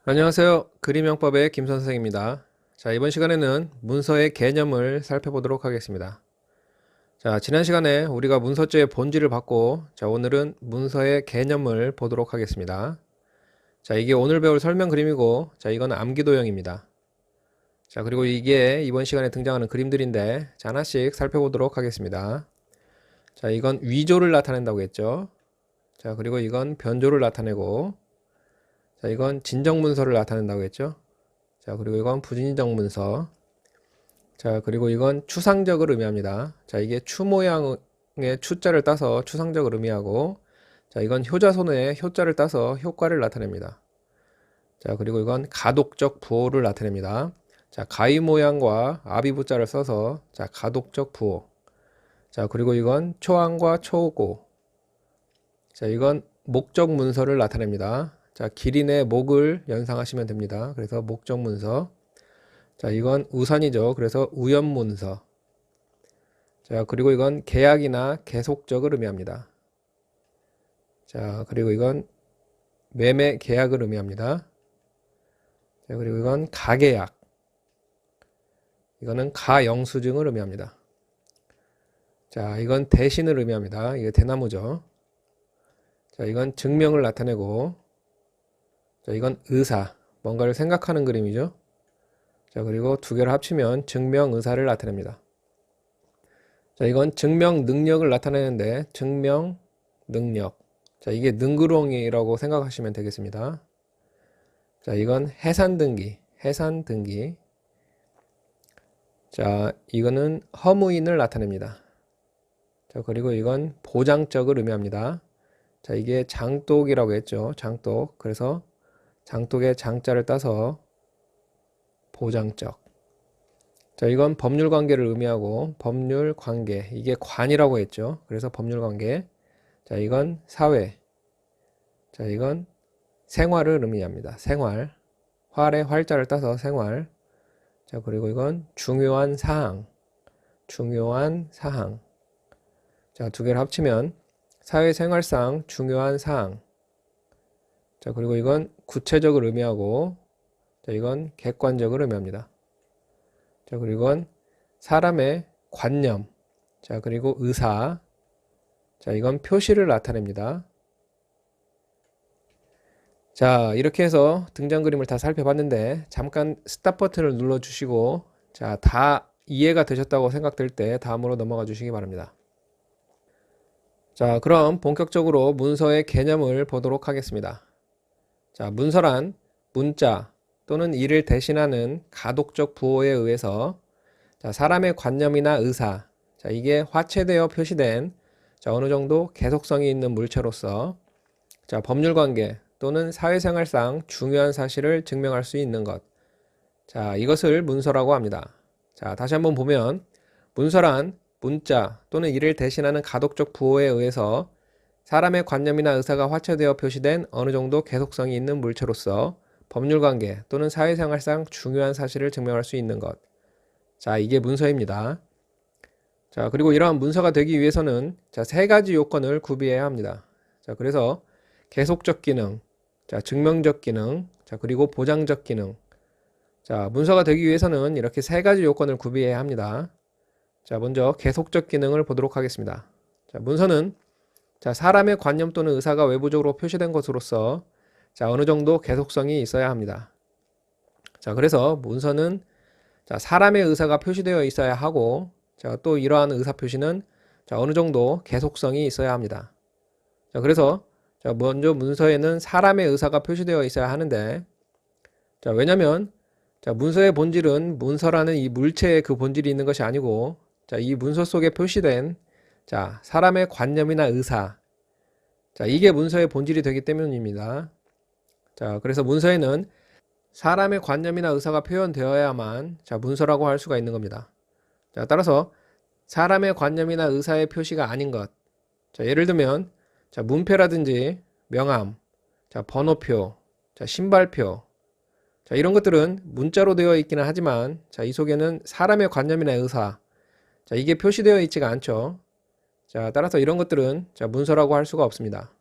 안녕하세요. 그림영법의 김 선생입니다. 자, 이번 시간에는 문서의 개념을 살펴보도록 하겠습니다. 자, 지난 시간에 우리가 문서죄의 본질을 봤고, 자, 오늘은 문서의 개념을 보도록 하겠습니다. 자, 이게 오늘 배울 설명 그림이고, 자, 이건 암기도형입니다. 자, 그리고 이게 이번 시간에 등장하는 그림들인데, 자, 하나씩 살펴보도록 하겠습니다. 자, 이건 위조를 나타낸다고 했죠. 자, 그리고 이건 변조를 나타내고, 자, 이건 진정문서를 나타낸다고 했죠. 자, 그리고 이건 부진정 문서. 자, 그리고 이건 추상적을 의미합니다. 자, 이게 추 모양의 추자를 따서 추상적을 의미하고, 자, 이건 효자손의 효자를 따서 효과를 나타냅니다. 자, 그리고 이건 가독적 부호를 나타냅니다. 자, 가위 모양과 아비부자를 써서, 자, 가독적 부호. 자, 그리고 이건 초항과 초고. 자, 이건 목적 문서를 나타냅니다. 자, 기린의 목을 연상하시면 됩니다. 그래서 목적 문서. 자, 이건 우산이죠. 그래서 우연문서. 자, 그리고 이건 계약이나 계속적을 의미합니다. 자, 그리고 이건 매매 계약을 의미합니다. 자, 그리고 이건 가계약. 이거는 가영수증을 의미합니다. 자, 이건 대신을 의미합니다. 이게 대나무죠. 자, 이건 증명을 나타내고, 자, 이건 의사. 뭔가를 생각하는 그림이죠. 자, 그리고 두 개를 합치면 증명 의사를 나타냅니다. 자, 이건 증명 능력을 나타내는데 증명 능력. 자, 이게 능구렁이라고 생각하시면 되겠습니다. 자, 이건 해산 등기. 해산 등기. 자, 이거는 허무인을 나타냅니다. 자, 그리고 이건 보장적을 의미합니다. 자, 이게 장독이라고 했죠. 장독. 그래서 장독의 장자를 따서 보장적. 자, 이건 법률 관계를 의미하고 법률 관계. 이게 관이라고 했죠. 그래서 법률 관계. 자, 이건 사회. 자, 이건 생활을 의미합니다. 생활. 활의 활자를 따서 생활. 자, 그리고 이건 중요한 사항. 중요한 사항. 자, 두 개를 합치면 사회생활상 중요한 사항. 자, 그리고 이건 구체적을 의미하고, 자, 이건 객관적을 의미합니다. 자, 그리고 이건 사람의 관념. 자, 그리고 의사. 자, 이건 표시를 나타냅니다. 자, 이렇게 해서 등장 그림을 다 살펴봤는데 잠깐 스탑 버튼을 눌러주시고, 자, 다 이해가 되셨다고 생각될 때 다음으로 넘어가 주시기 바랍니다. 자, 그럼 본격적으로 문서의 개념을 보도록 하겠습니다. 자, 문서란 문자 또는 이를 대신하는 가독적 부호에 의해서, 자, 사람의 관념이나 의사, 자, 이게 화체되어 표시된, 자, 어느 정도 계속성이 있는 물체로서, 자, 법률관계 또는 사회생활상 중요한 사실을 증명할 수 있는 것. 자, 이것을 문서라고 합니다. 자, 다시 한번 보면 문서란 문자 또는 이를 대신하는 가독적 부호에 의해서 사람의 관념이나 의사가 화체되어 표시된 어느 정도 계속성이 있는 물체로서 법률관계 또는 사회생활상 중요한 사실을 증명할 수 있는 것. 자, 이게 문서입니다. 자, 그리고 이러한 문서가 되기 위해서는, 자, 세 가지 요건을 구비해야 합니다. 자, 그래서 계속적 기능, 자, 증명적 기능, 자, 그리고 보장적 기능. 자, 문서가 되기 위해서는 이렇게 세 가지 요건을 구비해야 합니다. 자, 먼저 계속적 기능을 보도록 하겠습니다. 자, 문서는, 자, 사람의 관념 또는 의사가 외부적으로 표시된 것으로서, 자, 어느 정도 계속성이 있어야 합니다. 자, 그래서 문서는, 자, 사람의 의사가 표시되어 있어야 하고, 자, 또 이러한 의사 표시는, 자, 어느 정도 계속성이 있어야 합니다. 자, 그래서, 자, 먼저 문서에는 사람의 의사가 표시되어 있어야 하는데, 자, 왜냐면, 자, 문서의 본질은 문서라는 이 물체에 그 본질이 있는 것이 아니고, 자, 이 문서 속에 표시된, 자, 사람의 관념이나 의사, 자, 이게 문서의 본질이 되기 때문입니다. 자, 그래서 문서에는 사람의 관념이나 의사가 표현되어야만, 자, 문서라고 할 수가 있는 겁니다. 자, 따라서 사람의 관념이나 의사의 표시가 아닌 것. 자, 예를 들면, 자, 문패라든지 명함, 자, 번호표, 자, 신발표. 자, 이런 것들은 문자로 되어 있기는 하지만, 자, 이 속에는 사람의 관념이나 의사, 자, 이게 표시되어 있지가 않죠. 자, 따라서 이런 것들은, 자, 문서라고 할 수가 없습니다.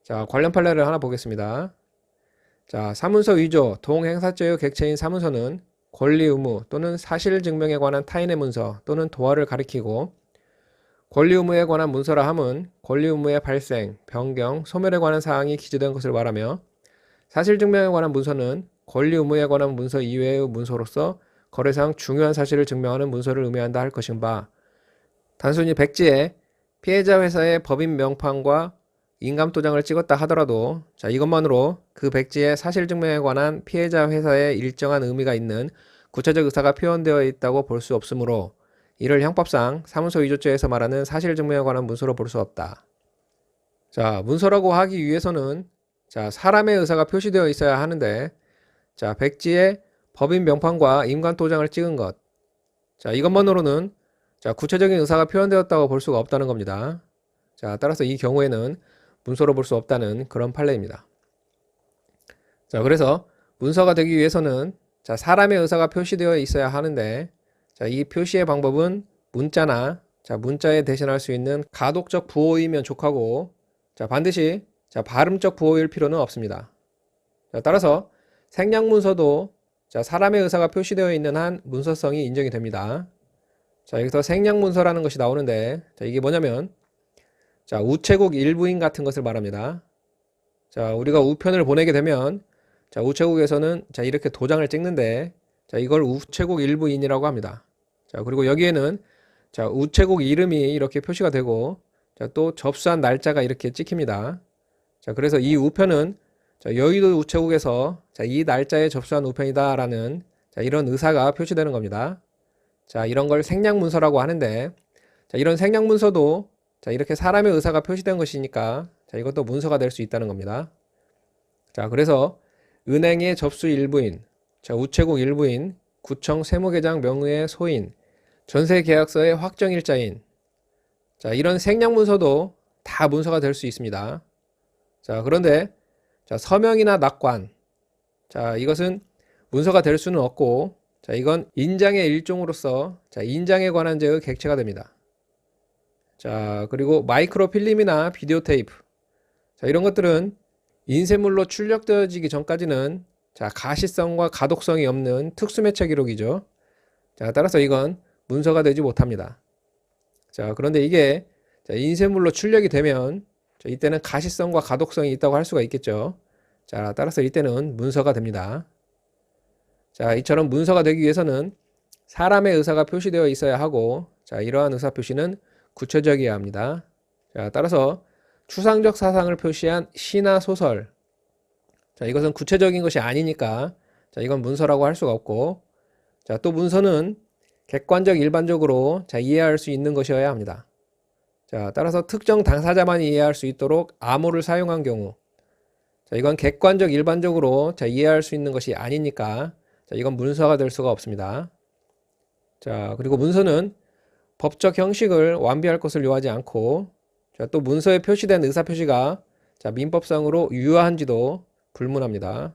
자, 관련 판례를 하나 보겠습니다. 자, 사문서 위조, 동행사죄의 객체인 사문서는 권리 의무 또는 사실 증명에 관한 타인의 문서 또는 도화를 가리키고, 권리 의무에 관한 문서라 함은 권리 의무의 발생, 변경, 소멸에 관한 사항이 기재된 것을 말하며, 사실 증명에 관한 문서는 권리 의무에 관한 문서 이외의 문서로서 거래상 중요한 사실을 증명하는 문서를 의미한다 할 것인 바, 단순히 백지에 피해자 회사의 법인 명판과 인감도장을 찍었다 하더라도 자, 이것만으로 그 백지에 사실 증명에 관한 피해자 회사의 일정한 의미가 있는 구체적 의사가 표현되어 있다고 볼 수 없으므로 이를 형법상 사문서 위조죄에서 말하는 사실 증명에 관한 문서로 볼 수 없다. 자, 문서라고 하기 위해서는 자, 사람의 의사가 표시되어 있어야 하는데, 자, 백지에 법인 명판과 인감도장을 찍은 것. 자, 이것만으로는 자, 구체적인 의사가 표현되었다고 볼 수가 없다는 겁니다. 자, 따라서 이 경우에는 문서로 볼 수 없다는 그런 판례입니다. 자, 그래서 문서가 되기 위해서는 자, 사람의 의사가 표시되어 있어야 하는데, 자, 이 표시의 방법은 문자나 자, 문자에 대신할 수 있는 가독적 부호이면 족하고, 자, 반드시 자, 발음적 부호일 필요는 없습니다. 자, 따라서 생략문서도 자, 사람의 의사가 표시되어 있는 한 문서성이 인정이 됩니다. 자, 여기서 생략문서라는 것이 나오는데, 자, 이게 뭐냐면 자, 우체국 일부인 같은 것을 말합니다. 자, 우리가 우편을 보내게 되면 자, 우체국에서는 자, 이렇게 도장을 찍는데, 자, 이걸 우체국 일부인이라고 합니다. 자, 그리고 여기에는 자, 우체국 이름이 이렇게 표시가 되고, 자, 또 접수한 날짜가 이렇게 찍힙니다. 자, 그래서 이 우편은 자, 여의도 우체국에서 자, 이 날짜에 접수한 우편이다라는 자, 이런 의사가 표시되는 겁니다. 자, 이런 걸 생략문서라고 하는데, 자, 이런 생략문서도 자, 이렇게 사람의 의사가 표시된 것이니까 자, 이것도 문서가 될 수 있다는 겁니다. 자, 그래서 은행의 접수 일부인, 자, 우체국 일부인, 구청 세무계장 명의의 소인, 전세계약서의 확정일자인, 자, 이런 생략문서도 다 문서가 될 수 있습니다. 자, 그런데 자, 서명이나 낙관, 자, 이것은 문서가 될 수는 없고, 자, 이건 인장의 일종으로서 자, 인장에 관한 죄의 객체가 됩니다. 자, 그리고 마이크로필름이나 비디오 테이프, 자, 이런 것들은 인쇄물로 출력되어지기 전까지는 자, 가시성과 가독성이 없는 특수매체 기록이죠. 자, 따라서 이건 문서가 되지 못합니다. 자, 그런데 이게 자, 인쇄물로 출력이 되면 자, 이때는 가시성과 가독성이 있다고 할 수가 있겠죠. 자, 따라서 이때는 문서가 됩니다. 자, 이처럼 문서가 되기 위해서는 사람의 의사가 표시되어 있어야 하고, 자, 이러한 의사 표시는 구체적이어야 합니다. 자, 따라서 추상적 사상을 표시한 시나 소설, 자, 이것은 구체적인 것이 아니니까 자, 이건 문서라고 할 수가 없고, 자, 또 문서는 객관적 일반적으로 자, 이해할 수 있는 것이어야 합니다. 자, 따라서 특정 당사자만 이해할 수 있도록 암호를 사용한 경우, 자, 이건 객관적 일반적으로 자, 이해할 수 있는 것이 아니니까 자, 이건 문서가 될 수가 없습니다. 자, 그리고 문서는 법적 형식을 완비할 것을 요하지 않고, 자, 또 문서에 표시된 의사표시가 자, 민법상으로 유효한지도 불문합니다.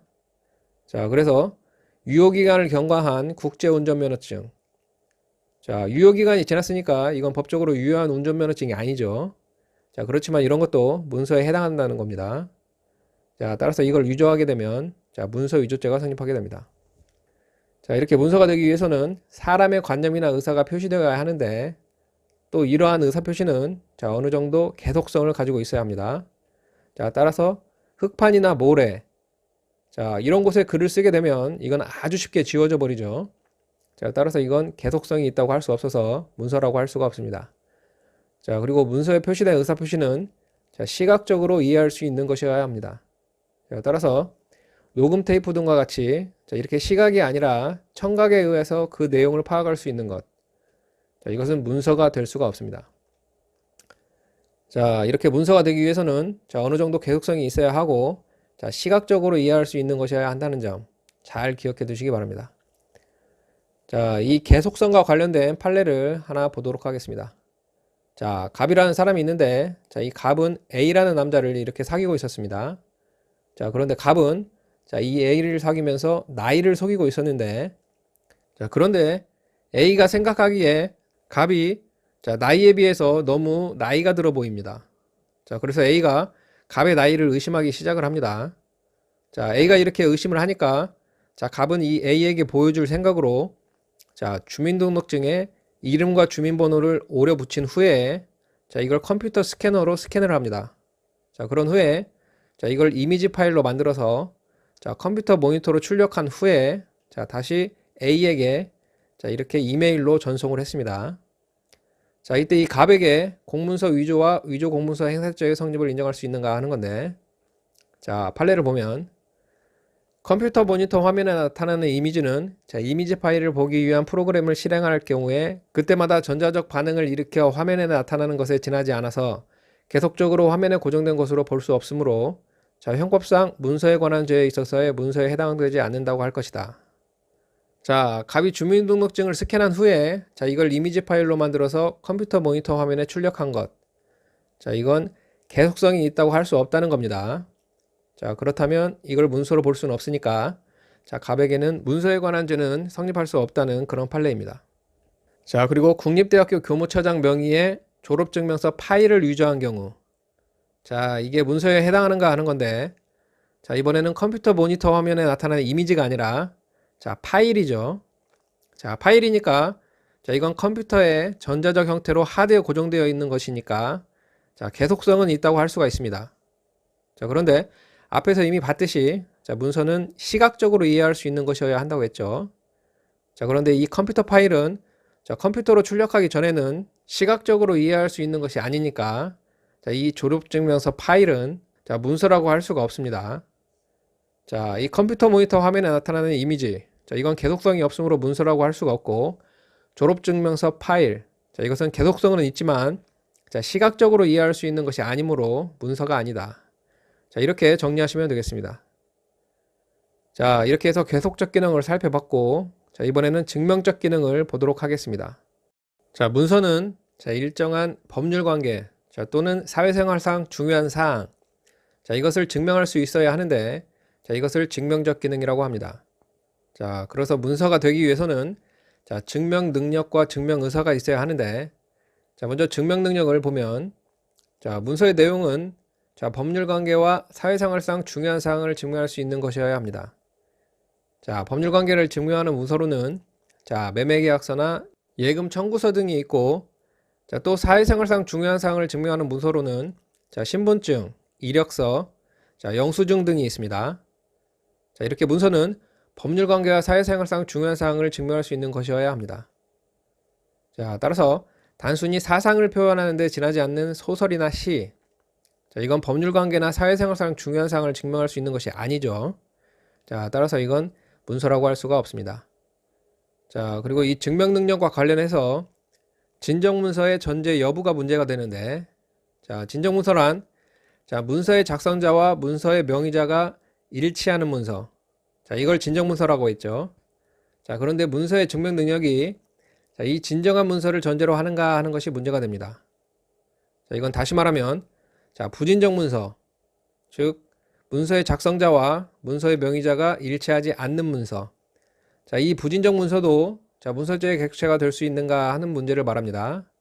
자, 그래서 유효기간을 경과한 국제운전면허증, 자, 유효기간이 지났으니까 이건 법적으로 유효한 운전면허증이 아니죠. 자, 그렇지만 이런 것도 문서에 해당한다는 겁니다. 자, 따라서 이걸 위조하게 되면 자, 문서 위조죄가 성립하게 됩니다. 자, 이렇게 문서가 되기 위해서는 사람의 관념이나 의사가 표시되어야 하는데, 또 이러한 의사 표시는 자, 어느 정도 계속성을 가지고 있어야 합니다. 자, 따라서 흑판이나 모래, 자, 이런 곳에 글을 쓰게 되면 이건 아주 쉽게 지워져 버리죠. 자, 따라서 이건 계속성이 있다고 할 수 없어서 문서라고 할 수가 없습니다. 자, 그리고 문서에 표시된 의사 표시는 자, 시각적으로 이해할 수 있는 것이어야 합니다. 자, 따라서 녹음 테이프 등과 같이 자, 이렇게 시각이 아니라 청각에 의해서 그 내용을 파악할 수 있는 것, 자, 이것은 문서가 될 수가 없습니다. 자, 이렇게 문서가 되기 위해서는 자, 어느 정도 계속성이 있어야 하고, 자, 시각적으로 이해할 수 있는 것이어야 한다는 점 잘 기억해 두시기 바랍니다. 자, 이 계속성과 관련된 판례를 하나 보도록 하겠습니다. 자, 갑이라는 사람이 있는데, 자, 이 갑은 A라는 남자를 이렇게 사귀고 있었습니다. 자, 그런데 갑은 자, 이 A를 사귀면서 나이를 속이고 있었는데, 자, 그런데 A가 생각하기에 갑이 자, 나이에 비해서 너무 나이가 들어 보입니다. 자, 그래서 A가 갑의 나이를 의심하기 시작을 합니다. 자, A가 이렇게 의심을 하니까 자, 갑은 이 A에게 보여줄 생각으로 자, 주민등록증에 이름과 주민번호를 오려 붙인 후에 자, 이걸 컴퓨터 스캐너로 스캔을 합니다. 자, 그런 후에 자, 이걸 이미지 파일로 만들어서 자, 컴퓨터 모니터로 출력한 후에 자, 다시 A에게 자, 이렇게 이메일로 전송을 했습니다. 자, 이때 이 갑에게 공문서 위조와 위조 공문서 행사죄의 성립을 인정할 수 있는가 하는 건데, 자, 판례를 보면 컴퓨터 모니터 화면에 나타나는 이미지는 자, 이미지 파일을 보기 위한 프로그램을 실행할 경우에 그때마다 전자적 반응을 일으켜 화면에 나타나는 것에 지나지 않아서 계속적으로 화면에 고정된 것으로 볼 수 없으므로 자, 형법상 문서에 관한 죄에 있어서의 문서에 해당되지 않는다고 할 것이다. 자, 갑이 주민등록증을 스캔한 후에 자, 이걸 이미지 파일로 만들어서 컴퓨터 모니터 화면에 출력한 것. 자, 이건 계속성이 있다고 할 수 없다는 겁니다. 자, 그렇다면 이걸 문서로 볼 수는 없으니까 자, 갑에게는 문서에 관한 죄는 성립할 수 없다는 그런 판례입니다. 자, 그리고 국립대학교 교무처장 명의의 졸업증명서 파일을 위조한 경우 자, 이게 문서에 해당하는가 하는 건데 자, 이번에는 컴퓨터 모니터 화면에 나타나는 이미지가 아니라 자, 파일이죠. 자, 파일이니까 자, 이건 컴퓨터에 전자적 형태로 하드에 고정되어 있는 것이니까 자, 계속성은 있다고 할 수가 있습니다. 자, 그런데 앞에서 이미 봤듯이 자, 문서는 시각적으로 이해할 수 있는 것이어야 한다고 했죠. 자, 그런데 이 컴퓨터 파일은 자, 컴퓨터로 출력하기 전에는 시각적으로 이해할 수 있는 것이 아니니까 자, 이 졸업증명서 파일은 자, 문서라고 할 수가 없습니다. 자, 이 컴퓨터 모니터 화면에 나타나는 이미지 자, 이건 계속성이 없으므로 문서라고 할 수가 없고 졸업증명서 파일 자, 이것은 계속성은 있지만 자, 시각적으로 이해할 수 있는 것이 아니므로 문서가 아니다. 자, 이렇게 정리하시면 되겠습니다. 자, 이렇게 해서 계속적 기능을 살펴봤고 자, 이번에는 증명적 기능을 보도록 하겠습니다. 자, 문서는 자, 일정한 법률 관계 자, 또는 사회생활상 중요한 사항 자, 이것을 증명할 수 있어야 하는데 자, 이것을 증명적 기능이라고 합니다. 자, 그래서 문서가 되기 위해서는 자, 증명 능력과 증명 의사가 있어야 하는데 자, 먼저 증명 능력을 보면 자, 문서의 내용은 자, 법률 관계와 사회생활상 중요한 사항을 증명할 수 있는 것이어야 합니다. 자, 법률 관계를 증명하는 문서로는 자, 매매계약서나 예금 청구서 등이 있고 자, 또 사회생활상 중요한 사항을 증명하는 문서로는 자, 신분증, 이력서, 자, 영수증 등이 있습니다. 자, 이렇게 문서는 법률 관계와 사회생활상 중요한 사항을 증명할 수 있는 것이어야 합니다. 자, 따라서 단순히 사상을 표현하는 데 지나지 않는 소설이나 시 자, 이건 법률 관계나 사회생활상 중요한 사항을 증명할 수 있는 것이 아니죠. 자, 따라서 이건 문서라고 할 수가 없습니다. 자, 그리고 이 증명 능력과 관련해서 진정문서의 전제 여부가 문제가 되는데 자, 진정문서란 자, 문서의 작성자와 문서의 명의자가 일치하는 문서 자, 이걸 진정문서라고 했죠. 자, 그런데 문서의 증명 능력이 자, 이 진정한 문서를 전제로 하는가 하는 것이 문제가 됩니다. 자, 이건 다시 말하면 자, 부진정 문서 즉 문서의 작성자와 문서의 명의자가 일치하지 않는 문서 자, 이 부진정 문서도 자, 문서죄의 객체가 될 수 있는가 하는 문제를 말합니다.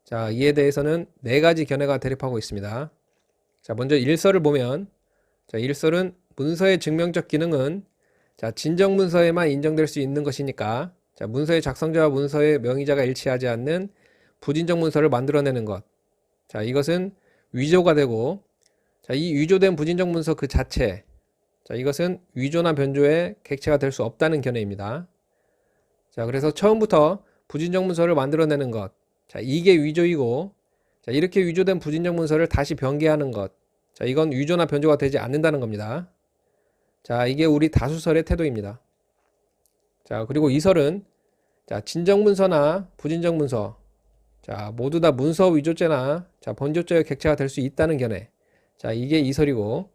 자, 이에 대해서는 네 가지 견해가 대립하고 있습니다. 자, 먼저 일설을 보면 자, 일설은 문서의 증명적 기능은 자, 진정 문서에만 인정될 수 있는 것이니까 자, 문서의 작성자와 문서의 명의자가 일치하지 않는 부진정 문서를 만들어내는 것. 자, 이것은 위조가 되고 자, 이 위조된 부진정 문서 그 자체 자, 이것은 위조나 변조의 객체가 될 수 없다는 견해입니다. 자, 그래서 처음부터 부진정 문서를 만들어내는 것. 자, 이게 위조이고 자, 이렇게 위조된 부진정 문서를 다시 변개하는 것. 자, 이건 위조나 변조가 되지 않는다는 겁니다. 자, 이게 우리 다수설의 태도입니다. 자, 그리고 이설은 자, 진정 문서나 부진정 문서 자, 모두 다 문서 위조죄나 자, 번조죄의 객체가 될 수 있다는 견해. 자, 이게 이설이고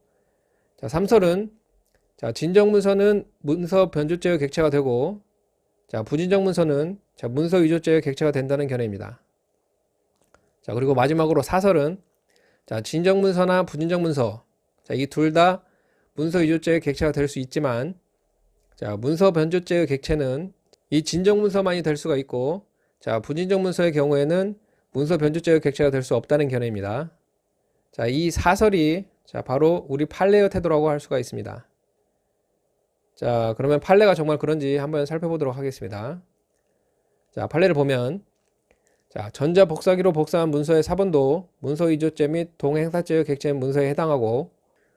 자, 삼설은 자, 진정 문서는 문서 변조죄의 객체가 되고 자, 부진정 문서는 자, 문서 위조죄의 객체가 된다는 견해입니다. 자, 그리고 마지막으로 사설은 자, 진정 문서나 부진정 문서 자, 이 둘 다 문서 위조죄의 객체가 될 수 있지만 자, 문서 변조죄의 객체는 이 진정 문서만이 될 수가 있고 자, 부진정 문서의 경우에는 문서 변조죄의 객체가 될 수 없다는 견해입니다. 자, 이 사설이 자, 바로 우리 판례의 태도라고 할 수가 있습니다. 자, 그러면 판례가 정말 그런지 한번 살펴보도록 하겠습니다. 자, 판례를 보면, 자, 전자복사기로 복사한 문서의 사본도 문서 위조죄 및 동행사죄의 객체인 문서에 해당하고,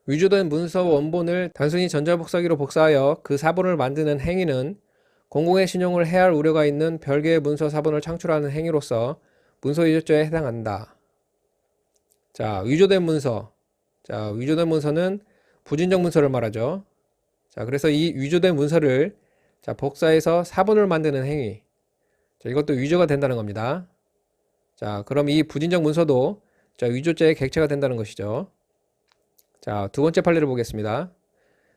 위조된 문서 원본을 단순히 전자복사기로 복사하여 그 사본을 만드는 행위는 공공의 신용을 해할 우려가 있는 별개의 문서 사본을 창출하는 행위로서 문서 위조죄에 해당한다. 자, 위조된 문서. 자, 위조된 문서는 부진적 문서를 말하죠. 자, 그래서 이 위조된 문서를 자, 복사해서 사본을 만드는 행위. 자, 이것도 위조가 된다는 겁니다. 자, 그럼 이 부진적 문서도 자, 위조죄의 객체가 된다는 것이죠. 자, 두 번째 판례를 보겠습니다.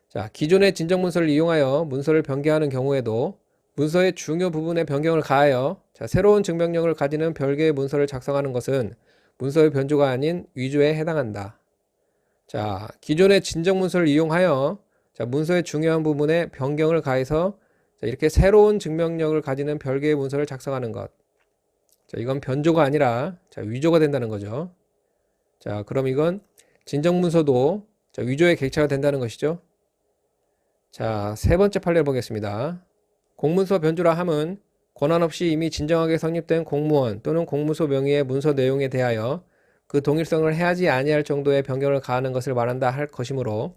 자, 기존의 진정 문서를 이용하여 문서를 변개하는 경우에도 문서의 중요 부분에 변경을 가하여 자, 새로운 증명력을 가지는 별개의 문서를 작성하는 것은 문서의 변조가 아닌 위조에 해당한다. 자, 기존의 진정 문서를 이용하여 자, 문서의 중요한 부분에 변경을 가해서 자, 이렇게 새로운 증명력을 가지는 별개의 문서를 작성하는 것. 자, 이건 변조가 아니라 자, 위조가 된다는 거죠. 자, 그럼 이건 진정 문서도 자, 위조의 객체가 된다는 것이죠. 자, 세 번째 판례를 보겠습니다. 공문서 변조라 함은 권한 없이 이미 진정하게 성립된 공무원 또는 공무소 명의의 문서 내용에 대하여 그 동일성을 해하지 아니할 정도의 변경을 가하는 것을 말한다 할 것이므로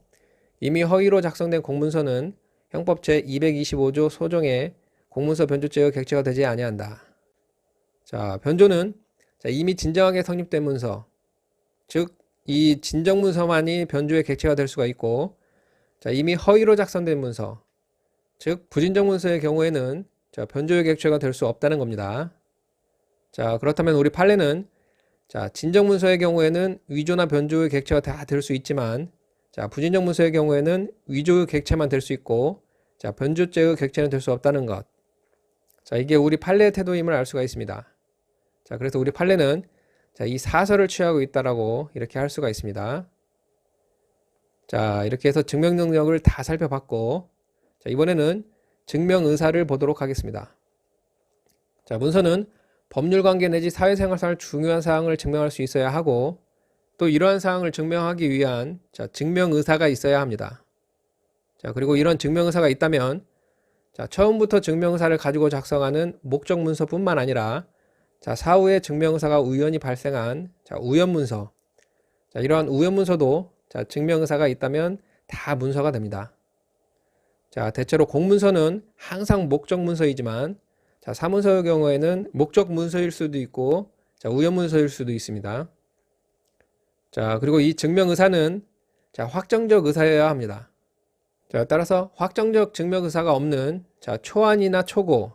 이미 허위로 작성된 공문서는 형법 제225조 소정의 공문서 변조죄의 객체가 되지 아니한다. 자, 변조는 자, 이미 진정하게 성립된 문서, 즉 이 진정 문서만이 변조의 객체가 될 수가 있고, 자, 이미 허위로 작성된 문서, 즉 부진정 문서의 경우에는 자, 변조의 객체가 될 수 없다는 겁니다. 자, 그렇다면 우리 판례는 자, 진정 문서의 경우에는 위조나 변조의 객체가 다 될 수 있지만, 자, 부진정 문서의 경우에는 위조의 객체만 될 수 있고, 자, 변조죄의 객체는 될 수 없다는 것. 자, 이게 우리 판례의 태도임을 알 수가 있습니다. 자, 그래서 우리 판례는 자, 이 사설을 취하고 있다라고 이렇게 할 수가 있습니다. 자, 이렇게 해서 증명 능력을 다 살펴봤고, 자, 이번에는 증명 의사를 보도록 하겠습니다. 자, 문서는 법률 관계 내지 사회생활상 중요한 사항을 증명할 수 있어야 하고, 또 이러한 사항을 증명하기 위한 자, 증명 의사가 있어야 합니다. 자, 그리고 이런 증명 의사가 있다면 자, 처음부터 증명 의사를 가지고 작성하는 목적 문서뿐만 아니라 자, 사후에 증명 의사가 우연히 발생한 자, 우연 문서. 자, 이러한 우연 문서도 자, 증명 의사가 있다면 다 문서가 됩니다. 자, 대체로 공문서는 항상 목적 문서이지만 자, 사문서의 경우에는 목적 문서일 수도 있고 자, 우연 문서일 수도 있습니다. 자, 그리고 이 증명 의사는 자, 확정적 의사여야 합니다. 자, 따라서 확정적 증명 의사가 없는 자, 초안이나 초고.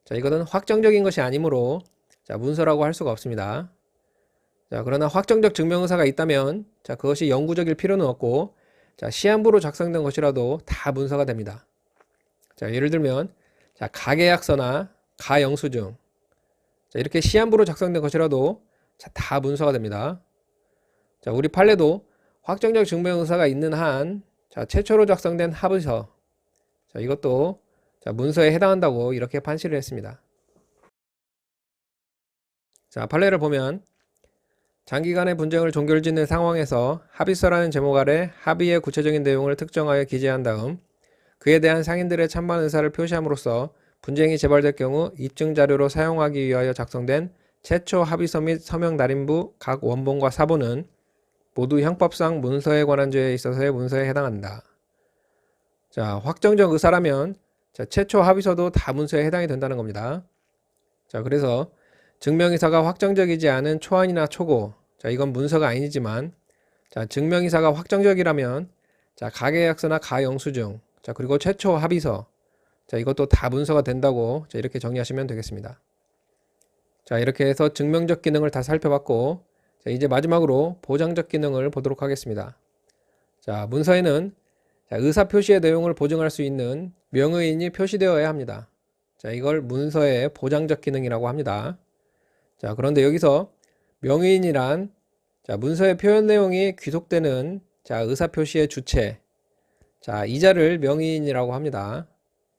자, 이거는 확정적인 것이 아니므로 자, 문서라고 할 수가 없습니다. 자, 그러나 확정적 증명 의사가 있다면 자, 그것이 영구적일 필요는 없고 자, 시한부로 작성된 것이라도 다 문서가 됩니다. 자, 예를 들면 자, 가계약서나 가영수증. 자, 이렇게 시한부로 작성된 것이라도 자, 다 문서가 됩니다. 자, 우리 판례도 확정적 증명 의사가 있는 한 자, 최초로 작성된 합의서. 자, 이것도 자, 문서에 해당한다고 이렇게 판시를 했습니다. 자, 판례를 보면 장기간의 분쟁을 종결짓는 상황에서 합의서라는 제목 아래 합의의 구체적인 내용을 특정하여 기재한 다음 그에 대한 상인들의 찬반 의사를 표시함으로써 분쟁이 재발될 경우 입증 자료로 사용하기 위하여 작성된 최초 합의서 및 서명 날인부 각 원본과 사본은 모두 형법상 문서에 관한 죄에 있어서의 문서에 해당한다. 자, 확정적 의사라면 자, 최초 합의서도 다 문서에 해당이 된다는 겁니다. 자, 그래서 증명의사가 확정적이지 않은 초안이나 초고, 자, 이건 문서가 아니지만, 자, 증명의사가 확정적이라면, 자, 가계약서나 가영수증, 자, 그리고 최초 합의서, 자, 이것도 다 문서가 된다고, 자, 이렇게 정리하시면 되겠습니다. 자, 이렇게 해서 증명적 기능을 다 살펴봤고, 자, 이제 마지막으로 보장적 기능을 보도록 하겠습니다. 자, 문서에는 자, 의사 표시의 내용을 보증할 수 있는 명의인이 표시되어야 합니다. 자, 이걸 문서의 보장적 기능이라고 합니다. 자, 그런데 여기서 명의인이란 자, 문서의 표현 내용이 귀속되는 자, 의사 표시의 주체. 자, 이 자를 명의인이라고 합니다.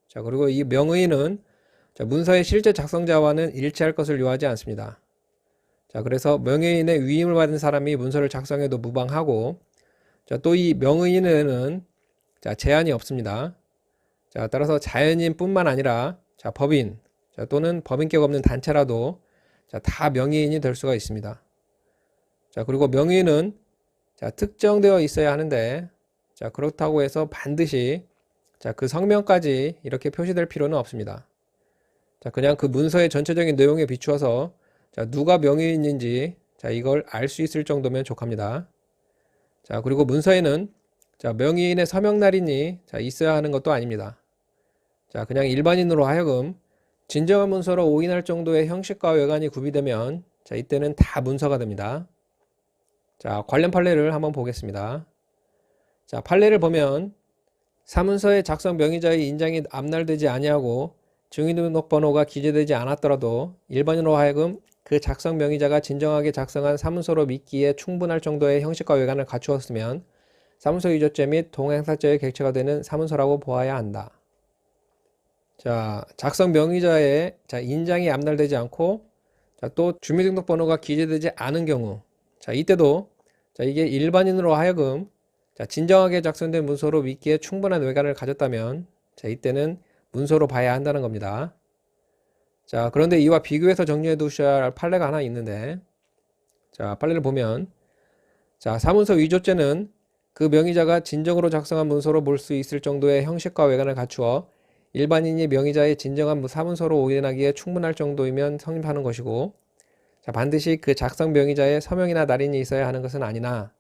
자, 그리고 이 명의인은 자, 문서의 실제 작성자와는 일치할 것을 요하지 않습니다. 자, 그래서 명의인의 위임을 받은 사람이 문서를 작성해도 무방하고, 자, 또 이 명의인에는 자, 제한이 없습니다. 자, 따라서 자연인뿐만 아니라 자, 법인, 자, 또는 법인격 없는 단체라도 자, 다 명의인이 될 수가 있습니다. 자, 그리고 명의인은 자, 특정되어 있어야 하는데 자, 그렇다고 해서 반드시 자, 그 성명까지 이렇게 표시될 필요는 없습니다. 자, 그냥 그 문서의 전체적인 내용에 비추어서 자, 누가 명의인인지 자, 이걸 알 수 있을 정도면 족합니다. 자, 그리고 문서에는 자, 명의인의 서명 날인이 자, 있어야 하는 것도 아닙니다. 자, 그냥 일반인으로 하여금 진정한 문서로 오인할 정도의 형식과 외관이 구비되면 자, 이때는 다 문서가 됩니다. 자, 관련 판례를 한번 보겠습니다. 자, 판례를 보면 사문서의 작성 명의자의 인장이 앞날되지 아니하고 증인등록번호가 기재되지 않았더라도 일반인으로 하여금 그 작성 명의자가 진정하게 작성한 사문서로 믿기에 충분할 정도의 형식과 외관을 갖추었으면 사문서 위조죄 및 동행사죄의 객체가 되는 사문서라고 보아야 한다. 자, 작성 명의자의 자, 인장이 앞날되지 않고 자, 또 주민등록번호가 기재되지 않은 경우 자, 이때도 자, 이게 일반인으로 하여금 자, 진정하게 작성된 문서로 믿기에 충분한 외관을 가졌다면 자, 이때는 문서로 봐야 한다는 겁니다. 자, 그런데 이와 비교해서 정리해 두셔야 할 판례가 하나 있는데 자, 판례를 보면 자, 사문서 위조죄는 그 명의자가 진정으로 작성한 문서로 볼 수 있을 정도의 형식과 외관을 갖추어 일반인이 명의자의 진정한 사문서로 오인하기에 충분할 정도이면 성립하는 것이고 자, 반드시 그 작성 명의자의 서명이나 날인이 있어야 하는 것은 아니나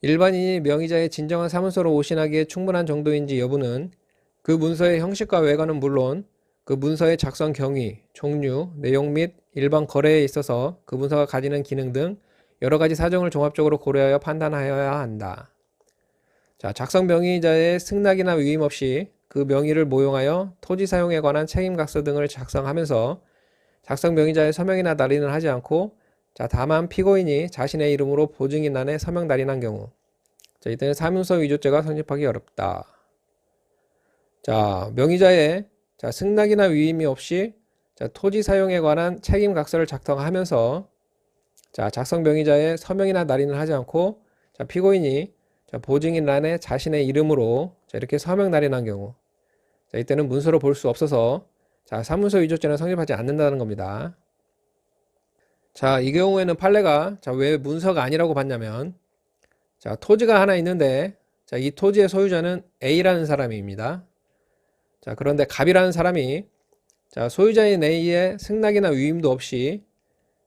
일반인이 명의자의 진정한 사문서로 오신하기에 충분한 정도인지 여부는 그 문서의 형식과 외관은 물론 그 문서의 작성 경위, 종류, 내용 및 일반 거래에 있어서 그 문서가 가지는 기능 등 여러 가지 사정을 종합적으로 고려하여 판단하여야 한다. 자, 작성 명의자의 승낙이나 위임 없이 그 명의를 모용하여 토지 사용에 관한 책임각서 등을 작성하면서 작성 명의자의 서명이나 날인을 하지 않고 자, 다만 피고인이 자신의 이름으로 보증인란에 서명 날인한 경우 자, 이때는 사문서 위조죄가 성립하기 어렵다. 자, 명의자의 자, 승낙이나 위임이 없이 자, 토지 사용에 관한 책임각서를 작성하면서 자, 작성 명의자의 서명이나 날인을 하지 않고 자, 피고인이 자, 보증인란에 자신의 이름으로 자, 이렇게 서명 날인한 경우 자, 이때는 문서로 볼 수 없어서 자, 사문서 위조죄는 성립하지 않는다는 겁니다. 자, 이 경우에는 판례가 자, 왜 문서가 아니라고 봤냐면 자, 토지가 하나 있는데 자, 이 토지의 소유자는 A라는 사람입니다. 자, 그런데 갑이라는 사람이 자, 소유자인 A의 승낙이나 위임도 없이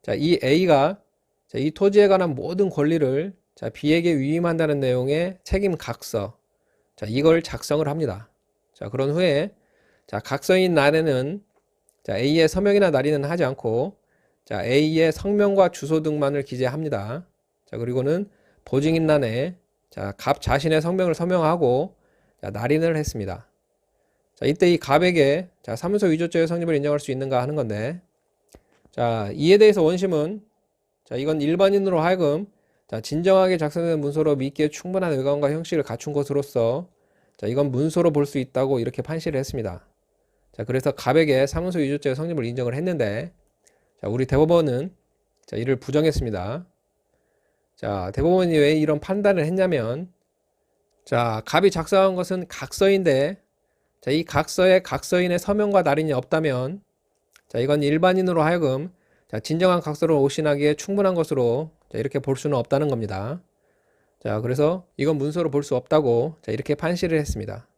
자, 이 A가 자, 이 토지에 관한 모든 권리를 자, B에게 위임한다는 내용의 책임 각서 자, 이걸 작성을 합니다. 자, 그런 후에 자, 각서인 란에는 자, A의 서명이나 날인은 하지 않고 자, A의 성명과 주소 등만을 기재합니다. 자, 그리고는 보증인란에 자, 갑 자신의 성명을 서명하고 자, 날인을 했습니다. 자, 이때 이 갑에게 자, 사문서 위조죄의 성립을 인정할 수 있는가 하는 건데 자, 이에 대해서 원심은 자, 이건 일반인으로 하여금 자, 진정하게 작성된 문서로 믿기에 충분한 외관과 형식을 갖춘 것으로서 자, 이건 문서로 볼 수 있다고 이렇게 판시를 했습니다. 자, 그래서 갑에게 사문서 위조죄의 성립을 인정을 했는데 자, 우리 대법원은 자, 이를 부정했습니다. 자, 대법원이 왜 이런 판단을 했냐면 자, 갑이 작성한 것은 각서인데 자, 이 각서에 각서인의 서명과 날인이 없다면 자, 이건 일반인으로 하여금 자, 진정한 각서를 오신하기에 충분한 것으로 자, 이렇게 볼 수는 없다는 겁니다. 자, 그래서 이건 문서로 볼 수 없다고 자, 이렇게 판시를 했습니다.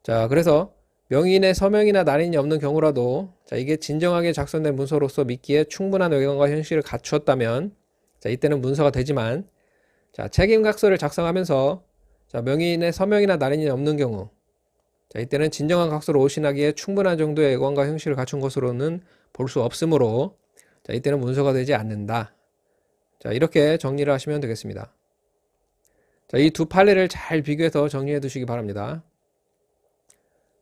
자, 그래서 명의인의 서명이나 날인이 없는 경우라도 자, 이게 진정하게 작성된 문서로서 믿기에 충분한 외관과 형식을 갖추었다면 자, 이때는 문서가 되지만 자, 책임각서를 작성하면서 자, 명의인의 서명이나 날인이 없는 경우 자, 이때는 진정한 각서로 오신하기에 충분한 정도의 외관과 형식을 갖춘 것으로는 볼 수 없으므로 자, 이때는 문서가 되지 않는다. 자, 이렇게 정리를 하시면 되겠습니다. 자, 이 두 판례를 잘 비교해서 정리해 두시기 바랍니다.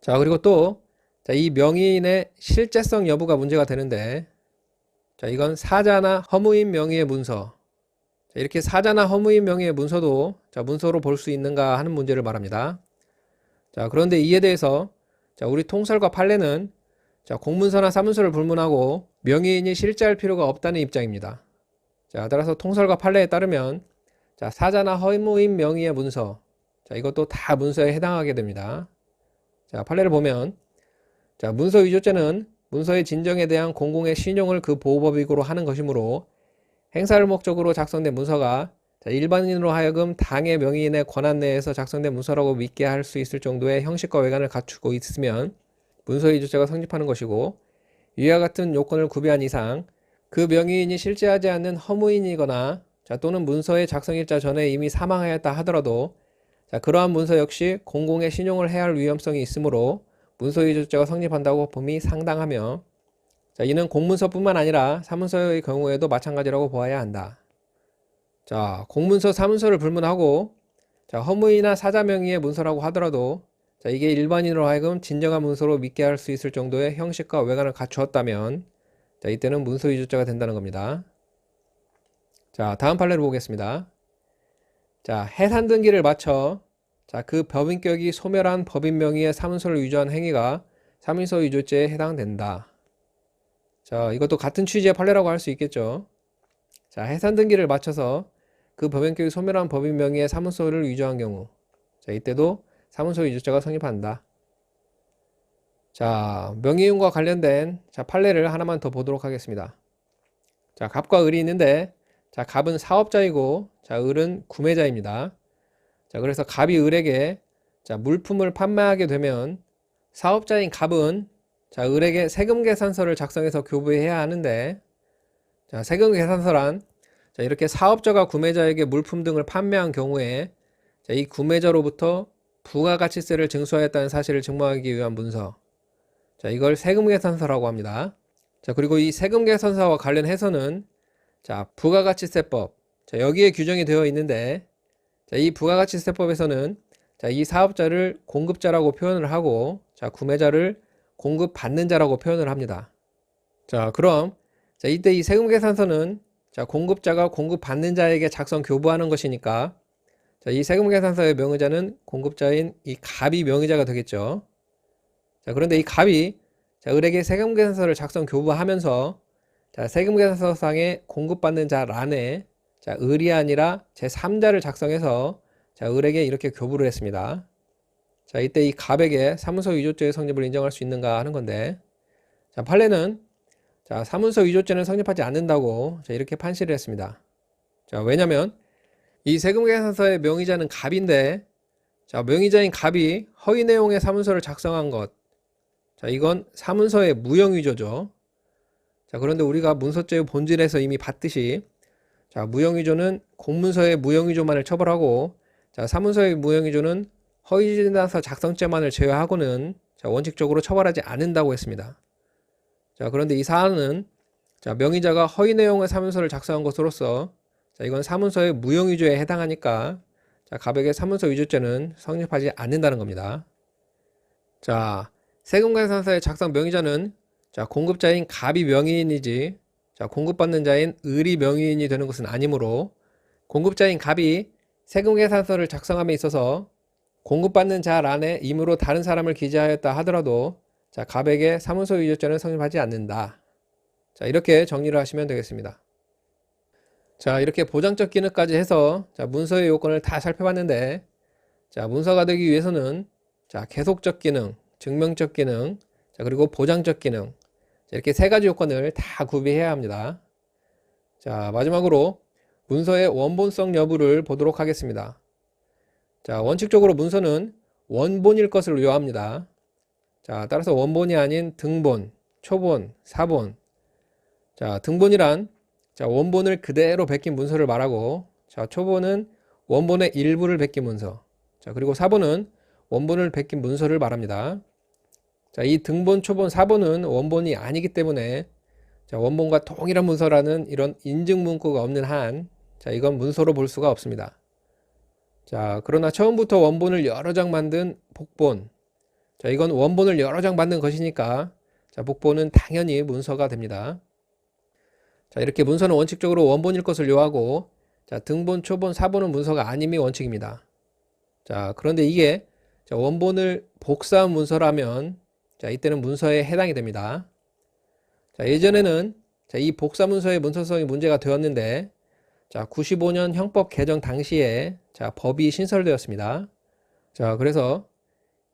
자, 그리고 또 자, 이 명의인의 실제성 여부가 문제가 되는데 자, 이건 사자나 허무인 명의의 문서 자, 이렇게 사자나 허무인 명의의 문서도 자, 문서로 볼 수 있는가 하는 문제를 말합니다. 자, 그런데 이에 대해서 자, 우리 통설과 판례는 자, 공문서나 사문서를 불문하고 명의인이 실제할 필요가 없다는 입장입니다. 자, 따라서 통설과 판례에 따르면 자, 사자나 허무인 명의의 문서 자, 이것도 다 문서에 해당하게 됩니다. 자, 판례를 보면, 자, 문서 위조죄는 문서의 진정에 대한 공공의 신용을 그 보호법익으로 하는 것이므로 행사를 목적으로 작성된 문서가 자, 일반인으로 하여금 당의 명의인의 권한 내에서 작성된 문서라고 믿게 할 수 있을 정도의 형식과 외관을 갖추고 있으면 문서 위조죄가 성립하는 것이고, 이와 같은 요건을 구비한 이상 그 명의인이 실제하지 않는 허무인이거나 자, 또는 문서의 작성일자 전에 이미 사망하였다 하더라도 자, 그러한 문서 역시 공공의 신용을 해야 할 위험성이 있으므로 문서 위조죄가 성립한다고 봄이 상당하며, 자, 이는 공문서뿐만 아니라 사문서의 경우에도 마찬가지라고 보아야 한다. 자, 공문서, 사문서를 불문하고 자, 허무이나 사자 명의의 문서라고 하더라도 자, 이게 일반인으로 하여금 진정한 문서로 믿게 할 수 있을 정도의 형식과 외관을 갖추었다면 자, 이때는 문서 위조죄가 된다는 겁니다. 자, 다음 판례를 보겠습니다. 자, 해산 등기를 마쳐 자, 그 법인격이 소멸한 법인 명의의 사문서를 위조한 행위가 사문서 위조죄에 해당된다. 자, 이것도 같은 취지의 판례라고 할 수 있겠죠. 자, 해산 등기를 마쳐서 그 법인격이 소멸한 법인 명의의 사문서를 위조한 경우 자, 이때도 사문서 위조죄가 성립한다. 자, 명의인과 관련된 자, 판례를 하나만 더 보도록 하겠습니다. 자, 갑과 을이 있는데 자, 갑은 사업자이고 자, 을은 구매자입니다. 자, 그래서 갑이 을에게 자, 물품을 판매하게 되면 사업자인 갑은 자, 을에게 세금계산서를 작성해서 교부해야 하는데, 자, 세금계산서란 자, 이렇게 사업자가 구매자에게 물품 등을 판매한 경우에 자, 이 구매자로부터 부가가치세를 증수하였다는 사실을 증명하기 위한 문서. 자, 이걸 세금계산서라고 합니다. 자, 그리고 이 세금계산서와 관련해서는 자, 부가가치세법. 자, 여기에 규정이 되어 있는데, 자, 이 부가가치세법에서는 자, 이 사업자를 공급자라고 표현을 하고, 자, 구매자를 공급받는 자라고 표현을 합니다. 자, 그럼 자, 이때 이 세금계산서는 자, 공급자가 공급받는 자에게 작성 교부하는 것이니까 자, 이 세금계산서의 명의자는 공급자인 이 갑이 명의자가 되겠죠. 자, 그런데 이 갑이 자, 을에게 세금계산서를 작성 교부하면서 자, 세금계산서상의 공급받는 자 란에 자, 을이 아니라 제3자를 작성해서 자, 을에게 이렇게 교부를 했습니다. 자, 이때 이 갑에게 사문서 위조죄의 성립을 인정할 수 있는가 하는 건데, 자, 판례는 자, 사문서 위조죄는 성립하지 않는다고 자, 이렇게 판시를 했습니다. 자, 왜냐면 이 세금계산서의 명의자는 갑인데 자, 명의자인 갑이 허위 내용의 사문서를 작성한 것, 자, 이건 사문서의 무형위조죠. 자, 그런데 우리가 문서죄의 본질에서 이미 봤듯이 자, 무형위조는 공문서의 무형위조만을 처벌하고 자, 사문서의 무형위조는 허위진단서 작성죄만을 제외하고는 자, 원칙적으로 처벌하지 않는다고 했습니다. 자, 그런데 이 사안은 자, 명의자가 허위 내용의 사문서를 작성한 것으로서 자, 이건 사문서의 무형위조에 해당하니까 자, 갑에게 사문서 위조죄는 성립하지 않는다는 겁니다. 자, 세금계산서의 작성 명의자는 자, 공급자인 갑이 명의인이지 자, 공급받는 자인 을이 명의인이 되는 것은 아니므로 공급자인 갑이 세금계산서를 작성함에 있어서 공급받는 자 란에 임으로 다른 사람을 기재하였다 하더라도 자, 갑에게 사문서 위조죄는 성립하지 않는다. 자, 이렇게 정리를 하시면 되겠습니다. 자, 이렇게 보장적 기능까지 해서 자, 문서의 요건을 다 살펴봤는데 자, 문서가 되기 위해서는 자, 계속적 기능, 증명적 기능, 자, 그리고 보장적 기능 자, 이렇게 세 가지 요건을 다 구비해야 합니다. 자, 마지막으로 문서의 원본성 여부를 보도록 하겠습니다. 자, 원칙적으로 문서는 원본일 것을 요합니다. 자, 따라서 원본이 아닌 등본, 초본, 사본. 자, 등본이란 자, 원본을 그대로 베낀 문서를 말하고, 자, 초본은 원본의 일부를 베낀 문서. 자, 그리고 사본은 원본을 베낀 문서를 말합니다. 자, 이 등본, 초본, 사본은 원본이 아니기 때문에 자, 원본과 동일한 문서라는 이런 인증 문구가 없는 한 자, 이건 문서로 볼 수가 없습니다. 자, 그러나 처음부터 원본을 여러 장 만든 복본. 자, 이건 원본을 여러 장 만든 것이니까 자, 복본은 당연히 문서가 됩니다. 자, 이렇게 문서는 원칙적으로 원본일 것을 요하고 자, 등본, 초본, 사본은 문서가 아님이 원칙입니다. 자, 그런데 이게 자, 원본을 복사한 문서라면 자, 이때는 문서에 해당이 됩니다. 자, 예전에는 자, 이 복사 문서의 문서성이 문제가 되었는데 자, 95년 형법 개정 당시에 자, 법이 신설되었습니다. 자, 그래서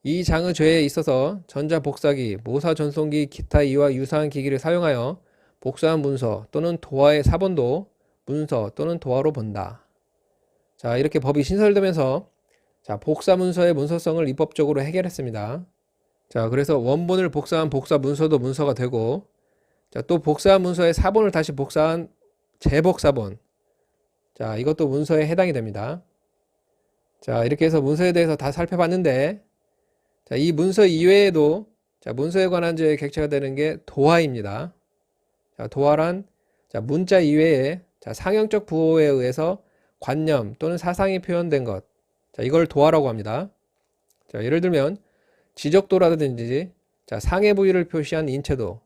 이 장의 죄에 있어서 전자복사기, 모사전송기, 기타 이와 유사한 기기를 사용하여 복사한 문서 또는 도화의 사본도 문서 또는 도화로 본다. 자, 이렇게 법이 신설되면서 자, 복사 문서의 문서성을 입법적으로 해결했습니다. 자, 그래서 원본을 복사한 복사 문서도 문서가 되고, 자, 또 복사한 문서의 사본을 다시 복사한 재복사본. 자, 이것도 문서에 해당이 됩니다. 자, 이렇게 해서 문서에 대해서 다 살펴봤는데, 자, 이 문서 이외에도 자, 문서에 관한 죄의 객체가 되는 게 도화입니다. 자, 도화란 자, 문자 이외에 자, 상형적 부호에 의해서 관념 또는 사상이 표현된 것. 자, 이걸 도화라고 합니다. 자, 예를 들면 지적도라든지 자, 상해 부위를 표시한 인체도.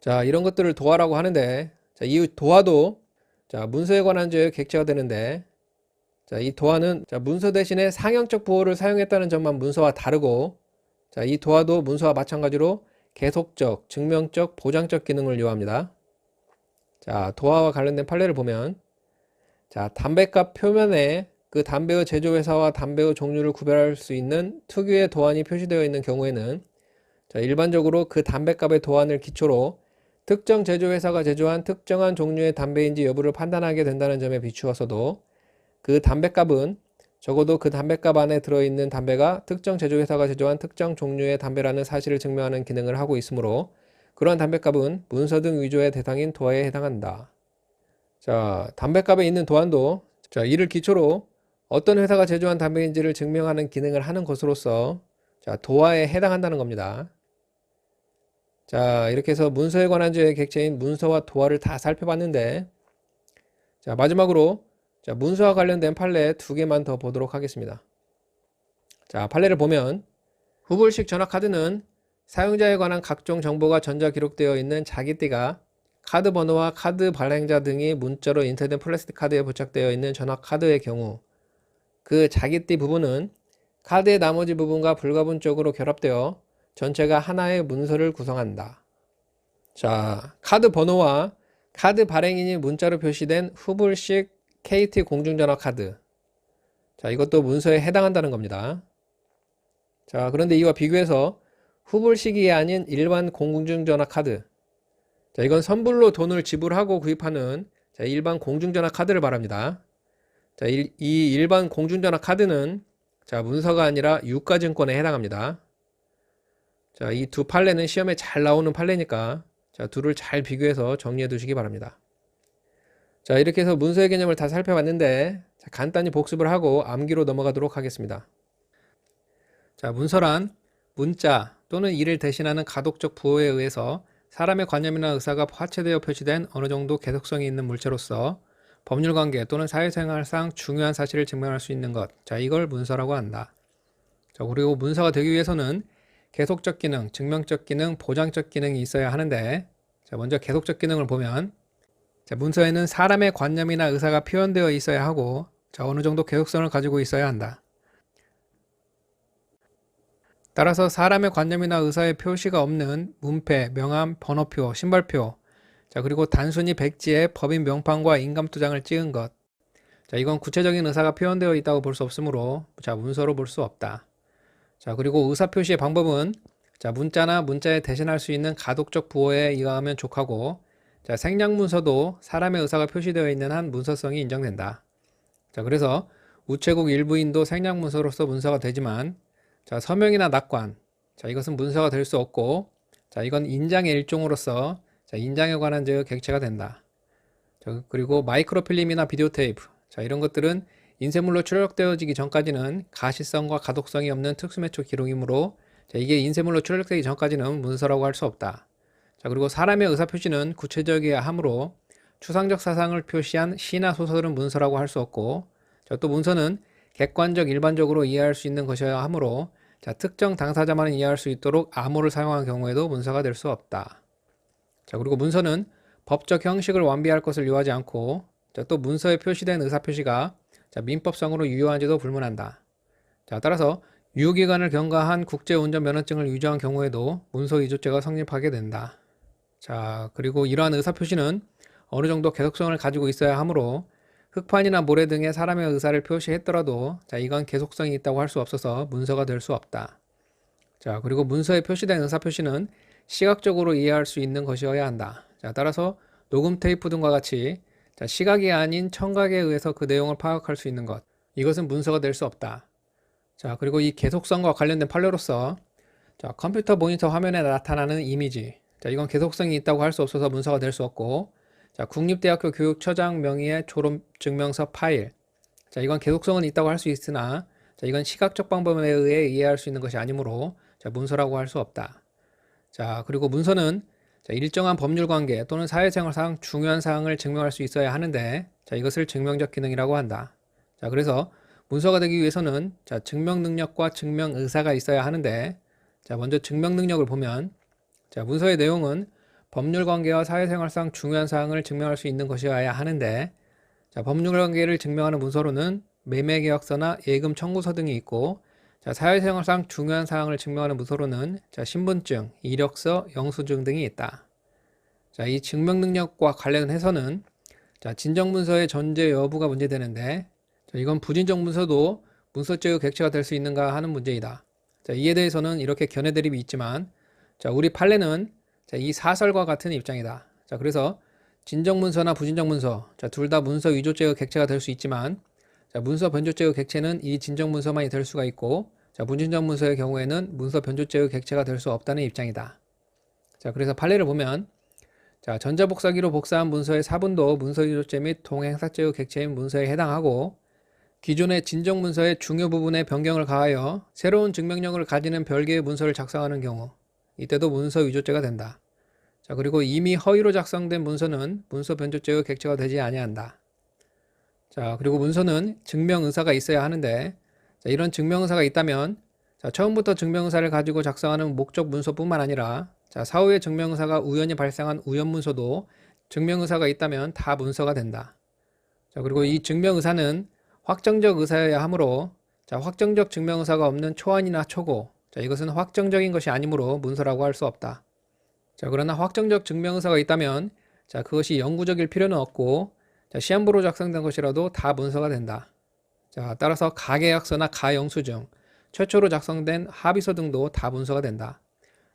자, 이런 것들을 도화라고 하는데, 자, 이 도화도 자, 문서에 관한 죄의 객체가 되는데, 자, 이 도화는 자, 문서 대신에 상형적 부호를 사용했다는 점만 문서와 다르고, 자, 이 도화도 문서와 마찬가지로 계속적, 증명적, 보장적 기능을 요합니다. 자, 도화와 관련된 판례를 보면, 자, 담배값 표면에 그 담배의 제조회사와 담배의 종류를 구별할 수 있는 특유의 도안이 표시되어 있는 경우에는, 자, 일반적으로 그 담배값의 도안을 기초로 특정 제조회사가 제조한 특정한 종류의 담배인지 여부를 판단하게 된다는 점에 비추어서도 그 담배값은 적어도 그 담배값 안에 들어있는 담배가 특정 제조회사가 제조한 특정 종류의 담배라는 사실을 증명하는 기능을 하고 있으므로 그러한 담배값은 문서 등 위조의 대상인 도안에 해당한다. 자, 담배값에 있는 도안도 자, 이를 기초로 어떤 회사가 제조한 담배인지를 증명하는 기능을 하는 것으로서 자, 도안에 해당한다는 겁니다. 자, 이렇게 해서 문서에 관한 죄의 객체인 문서와 도안을 다 살펴봤는데, 자, 마지막으로 자, 문서와 관련된 판례 두 개만 더 보도록 하겠습니다. 자, 판례를 보면 후불식 전화카드는 사용자에 관한 각종 정보가 전자 기록되어 있는 자기띠가 카드 번호와 카드 발행자 등이 문자로 인쇄된 플라스틱 카드에 부착되어 있는 전화카드의 경우 그 자기띠 부분은 카드의 나머지 부분과 불가분적으로 결합되어 전체가 하나의 문서를 구성한다. 자, 카드 번호와 카드 발행인이 문자로 표시된 후불식 KT 공중전화 카드. 자, 이것도 문서에 해당한다는 겁니다. 자, 그런데 이와 비교해서 후불식이 아닌 일반 공중전화 카드. 자, 이건 선불로 돈을 지불하고 구입하는 자, 일반 공중전화 카드를 말합니다. 자, 이 일반 공중전화 카드는 자, 문서가 아니라 유가증권에 해당합니다. 자, 이 두 판례는 시험에 잘 나오는 판례니까 자, 둘을 잘 비교해서 정리해 두시기 바랍니다. 자, 이렇게 해서 문서의 개념을 다 살펴봤는데 자, 간단히 복습을 하고 암기로 넘어가도록 하겠습니다. 자, 문서란 문자 또는 이를 대신하는 가독적 부호에 의해서 사람의 관념이나 의사가 화체되어 표시된 어느 정도 계속성이 있는 물체로서 법률관계 또는 사회생활상 중요한 사실을 증명할 수 있는 것. 자, 이걸 문서라고 한다. 자, 그리고 문서가 되기 위해서는 계속적 기능, 증명적 기능, 보장적 기능이 있어야 하는데, 자, 먼저 계속적 기능을 보면, 자, 문서에는 사람의 관념이나 의사가 표현되어 있어야 하고, 자, 어느 정도 계속성을 가지고 있어야 한다. 따라서 사람의 관념이나 의사의 표시가 없는 문패, 명함, 번호표, 신발표, 자, 그리고 단순히 백지에 법인 명판과 인감도장을 찍은 것. 자, 이건 구체적인 의사가 표현되어 있다고 볼 수 없으므로, 자, 문서로 볼 수 없다. 자, 그리고 의사 표시의 방법은 자, 문자나 문자에 대신할 수 있는 가독적 부호에 의하면 족하고, 자, 생략문서도 사람의 의사가 표시되어 있는 한 문서성이 인정된다. 자, 그래서 우체국 일부인도 생략문서로서 문서가 되지만, 자, 서명이나 낙관, 자, 이것은 문서가 될 수 없고, 자, 이건 인장의 일종으로서 자, 인장에 관한 죄의 객체가 된다. 자, 그리고 마이크로필름이나 비디오 테이프, 자, 이런 것들은 인쇄물로 출력되어지기 전까지는 가시성과 가독성이 없는 특수매초 기록이므로 자, 이게 인쇄물로 출력되기 전까지는 문서라고 할 수 없다. 자, 그리고 사람의 의사표시는 구체적이어야 하므로 추상적 사상을 표시한 시나 소설은 문서라고 할 수 없고, 자, 또 문서는 객관적 일반적으로 이해할 수 있는 것이어야 하므로 자, 특정 당사자만 이해할 수 있도록 암호를 사용한 경우에도 문서가 될 수 없다. 자, 그리고 문서는 법적 형식을 완비할 것을 요하지 않고, 자, 또 문서에 표시된 의사표시가 자, 민법상으로 유효한지도 불문한다. 자, 따라서 유효기간을 경과한 국제운전면허증을 위조한 경우에도 문서 위조죄가 성립하게 된다. 자, 그리고 이러한 의사표시는 어느 정도 계속성을 가지고 있어야 하므로 흑판이나 모래 등의 사람의 의사를 표시했더라도 자, 이건 계속성이 있다고 할 수 없어서 문서가 될 수 없다. 자, 그리고 문서에 표시된 의사표시는 시각적으로 이해할 수 있는 것이어야 한다. 자, 따라서 녹음 테이프 등과 같이 자, 시각이 아닌 청각에 의해서 그 내용을 파악할 수 있는 것. 이것은 문서가 될 수 없다. 자, 그리고 이 계속성과 관련된 판례로서 자, 컴퓨터 모니터 화면에 나타나는 이미지. 자, 이건 계속성이 있다고 할 수 없어서 문서가 될 수 없고, 자, 국립대학교 교육처장 명의의 졸업증명서 파일. 자, 이건 계속성은 있다고 할 수 있으나, 자, 이건 시각적 방법에 의해 이해할 수 있는 것이 아니므로, 자, 문서라고 할 수 없다. 자, 그리고 문서는 자, 일정한 법률 관계 또는 사회생활상 중요한 사항을 증명할 수 있어야 하는데, 자, 이것을 증명적 기능이라고 한다. 자, 그래서 문서가 되기 위해서는 자, 증명 능력과 증명 의사가 있어야 하는데, 자, 먼저 증명 능력을 보면, 자, 문서의 내용은 법률 관계와 사회생활상 중요한 사항을 증명할 수 있는 것이어야 하는데, 자, 법률 관계를 증명하는 문서로는 매매계약서나 예금 청구서 등이 있고, 자, 사회생활상 중요한 사항을 증명하는 문서로는 자, 신분증, 이력서, 영수증 등이 있다. 자, 이 증명 능력과 관련해서는 자, 진정 문서의 존재 여부가 문제되는데, 자, 이건 부진정 문서도 문서죄의 객체가 될 수 있는가 하는 문제이다. 자, 이에 대해서는 이렇게 견해 대립이 있지만, 자, 우리 판례는 자, 이 사설과 같은 입장이다. 자, 그래서 진정 문서나 부진정 문서, 자, 둘 다 문서 위조죄의 객체가 될 수 있지만, 자, 문서 변조죄의 객체는 이 진정 문서만이 될 수가 있고, 자, 부진정 문서의 경우에는 문서 변조죄의 객체가 될 수 없다는 입장이다. 자, 그래서 판례를 보면, 자, 전자복사기로 복사한 문서의 사본도 문서 위조죄 및 동행사죄의 객체인 문서에 해당하고, 기존의 진정 문서의 중요 부분에 변경을 가하여 새로운 증명력을 가지는 별개의 문서를 작성하는 경우, 이때도 문서 위조죄가 된다. 자, 그리고 이미 허위로 작성된 문서는 문서 변조죄의 객체가 되지 아니한다. 자, 그리고 문서는 증명의사가 있어야 하는데, 자, 이런 증명의사가 있다면, 자, 처음부터 증명의사를 가지고 작성하는 목적 문서뿐만 아니라, 자, 사후에 증명의사가 우연히 발생한 우연 문서도 증명의사가 있다면 다 문서가 된다. 자, 그리고 이 증명의사는 확정적 의사여야 하므로, 자, 확정적 증명의사가 없는 초안이나 초고, 자, 이것은 확정적인 것이 아니므로 문서라고 할 수 없다. 자, 그러나 확정적 증명의사가 있다면, 자, 그것이 영구적일 필요는 없고, 자, 시한부로 작성된 것이라도 다 문서가 된다. 자, 따라서 가계약서나 가영수증, 최초로 작성된 합의서 등도 다 문서가 된다.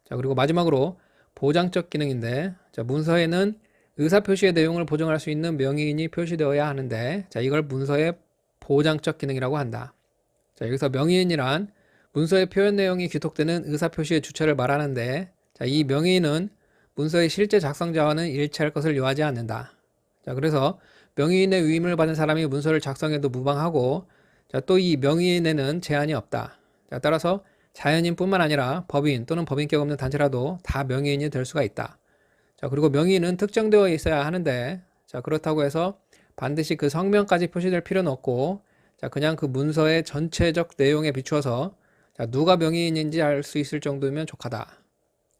자, 그리고 마지막으로 보장적 기능인데, 자, 문서에는 의사표시의 내용을 보정할 수 있는 명의인이 표시되어야 하는데, 자, 이걸 문서의 보장적 기능이라고 한다. 자, 여기서 명의인이란 문서의 표현 내용이 기록되는 의사표시의 주체를 말하는데, 자, 이 명의인은 문서의 실제 작성자와는 일치할 것을 요하지 않는다. 자, 그래서 명의인의 위임을 받은 사람이 문서를 작성해도 무방하고, 자, 또 이 명의인에는 제한이 없다. 자, 따라서 자연인뿐만 아니라 법인 또는 법인격 없는 단체라도 다 명의인이 될 수가 있다. 자, 그리고 명의인은 특정되어 있어야 하는데, 자, 그렇다고 해서 반드시 그 성명까지 표시될 필요는 없고, 자, 그냥 그 문서의 전체적 내용에 비추어서 자, 누가 명의인인지 알 수 있을 정도면 족하다.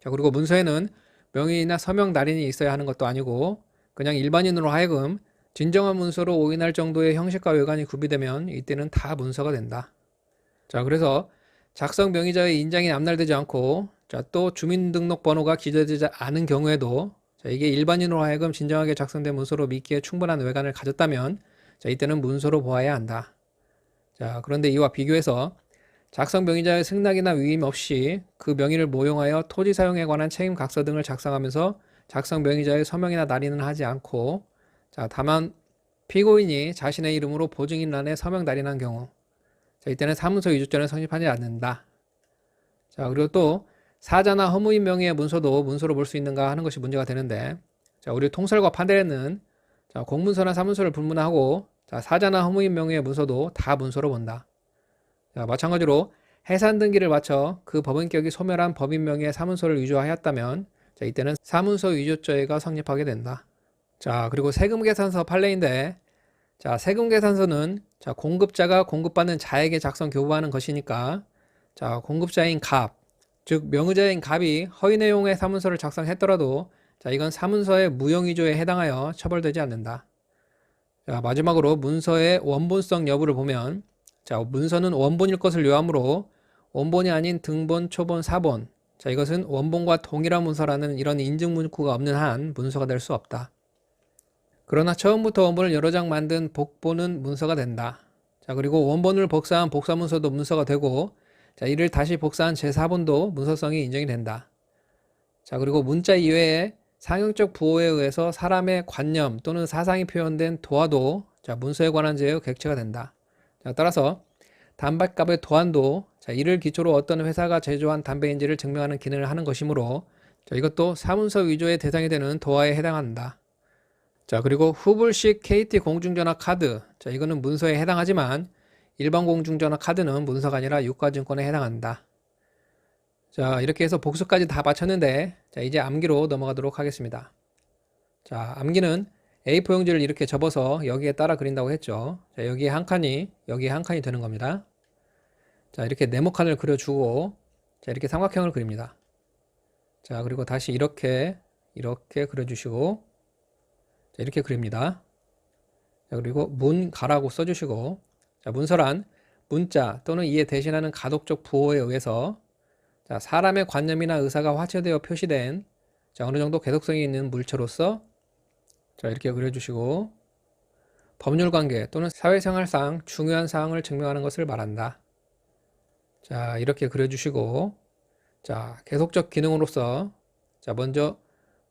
자, 그리고 문서에는 명의나 서명 날인이 있어야 하는 것도 아니고, 그냥 일반인으로 하여금 진정한 문서로 오인할 정도의 형식과 외관이 구비되면 이때는 다 문서가 된다. 자, 그래서 작성 명의자의 인장이 남달되지 않고, 자, 또 주민등록번호가 기재되지 않은 경우에도, 자, 이게 일반인으로 하여금 진정하게 작성된 문서로 믿기에 충분한 외관을 가졌다면, 자, 이때는 문서로 보아야 한다. 자, 그런데 이와 비교해서 작성 명의자의 승낙이나 위임 없이 그 명의를 모용하여 토지 사용에 관한 책임 각서 등을 작성하면서 작성 명의자의 서명이나 날인은 하지 않고, 자, 다만 피고인이 자신의 이름으로 보증인란에 서명 날인한 경우, 자, 이때는 사문서 위조죄는 성립하지 않는다. 자, 그리고 또 사자나 허무인 명의의 문서도 문서로 볼 수 있는가 하는 것이 문제가 되는데, 자, 우리 통설과 판례는 자, 공문서나 사문서를 불문하고, 자, 사자나 허무인 명의의 문서도 다 문서로 본다. 자, 마찬가지로 해산 등기를 마쳐 그 법인격이 소멸한 법인 명의의 사문서를 위조하였다면, 자, 이때는 사문서 위조죄가 성립하게 된다. 자, 그리고 세금계산서 판례인데, 자, 세금계산서는 자, 공급자가 공급받는 자에게 작성 교부하는 것이니까, 자, 공급자인 갑, 즉 명의자인 갑이 허위 내용의 사문서를 작성했더라도, 자, 이건 사문서의 무용위조에 해당하여 처벌되지 않는다. 자, 마지막으로 문서의 원본성 여부를 보면, 자, 문서는 원본일 것을 요하므로 원본이 아닌 등본, 초본, 사본, 자, 이것은 원본과 동일한 문서라는 이런 인증 문구가 없는 한 문서가 될 수 없다. 그러나 처음부터 원본을 여러 장 만든 복본은 문서가 된다. 자, 그리고 원본을 복사한 복사문서도 문서가 되고, 자, 이를 다시 복사한 제4번도 문서성이 인정이 된다. 자, 그리고 문자 이외에 상형적 부호에 의해서 사람의 관념 또는 사상이 표현된 도화도 자, 문서에 관한 제의 객체가 된다. 자, 따라서 담배값의 도안도 자, 이를 기초로 어떤 회사가 제조한 담배인지를 증명하는 기능을 하는 것이므로 자, 이것도 사문서 위조의 대상이 되는 도화에 해당한다. 자, 그리고 후불식 KT 공중전화 카드. 자, 이거는 문서에 해당하지만 일반 공중전화 카드는 문서가 아니라 유가증권에 해당한다. 자, 이렇게 해서 복수까지 다 마쳤는데 자, 이제 암기로 넘어가도록 하겠습니다. 자, 암기는 A4 용지를 이렇게 접어서 여기에 따라 그린다고 했죠. 자, 여기에 한 칸이 되는 겁니다. 자, 이렇게 네모칸을 그려주고 자, 이렇게 삼각형을 그립니다. 자, 그리고 다시 이렇게 그려주시고 자, 이렇게 그립니다. 자, 그리고 문가라고 써주시고 자, 문서란 문자 또는 이에 대신하는 가독적 부호에 의해서 자, 사람의 관념이나 의사가 화체되어 표시된 자, 어느 정도 계속성이 있는 물체로서 자, 이렇게 그려주시고 법률관계 또는 사회생활상 중요한 사항을 증명하는 것을 말한다. 자, 이렇게 그려주시고 자, 계속적 기능으로서 자, 먼저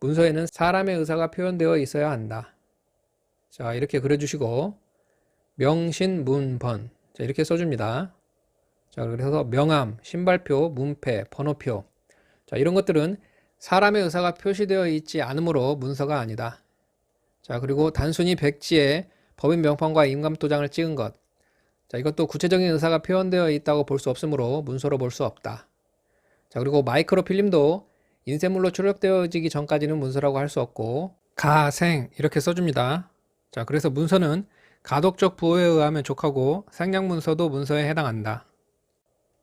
문서에는 사람의 의사가 표현되어 있어야 한다. 자, 이렇게 그려주시고 명신문번 자, 이렇게 써줍니다. 자, 그래서 명함, 신발표, 문패, 번호표 자, 이런 것들은 사람의 의사가 표시되어 있지 않으므로 문서가 아니다. 자, 그리고 단순히 백지에 법인 명판과 임감도장을 찍은 것 자, 이것도 구체적인 의사가 표현되어 있다고 볼 수 없으므로 문서로 볼 수 없다. 자, 그리고 마이크로필름도 인쇄물로 출력되어지기 전까지는 문서라고 할 수 없고 가생 이렇게 써줍니다. 자, 그래서 문서는 가독적 부호에 의하면 족하고 생략문서도 문서에 해당한다.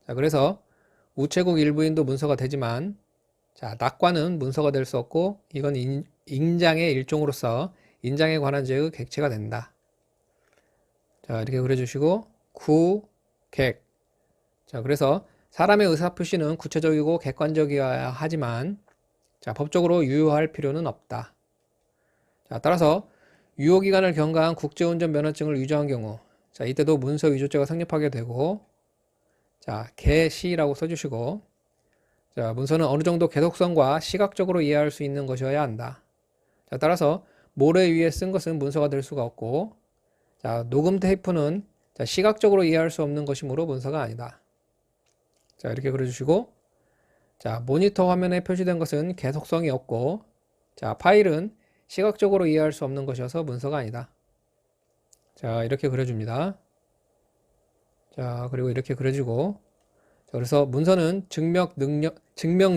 자, 그래서 우체국 일부인도 문서가 되지만 자, 낙관은 문서가 될 수 없고 이건 인장의 일종으로서 인장에 관한 제의 객체가 된다. 자, 이렇게 그려주시고 구객 자, 그래서 사람의 의사표시는 구체적이고 객관적이어야 하지만 자, 법적으로 유효할 필요는 없다. 자, 따라서 유효기간을 경과한 국제운전 면허증을 위조한 경우 자, 이때도 문서 위조죄가 성립하게 되고 자, 개시라고 써주시고 자, 문서는 어느 정도 계속성과 시각적으로 이해할 수 있는 것이어야 한다. 자, 따라서 모래 위에 쓴 것은 문서가 될 수가 없고 자, 녹음 테이프는 자, 시각적으로 이해할 수 없는 것이므로 문서가 아니다. 자, 이렇게 그려주시고 자, 모니터 화면에 표시된 것은 계속성이 없고 자, 파일은 시각적으로 이해할 수 없는 것이어서 문서가 아니다. 자, 이렇게 그려줍니다. 자, 그리고 이렇게 그려주고 자, 그래서 문서는 증명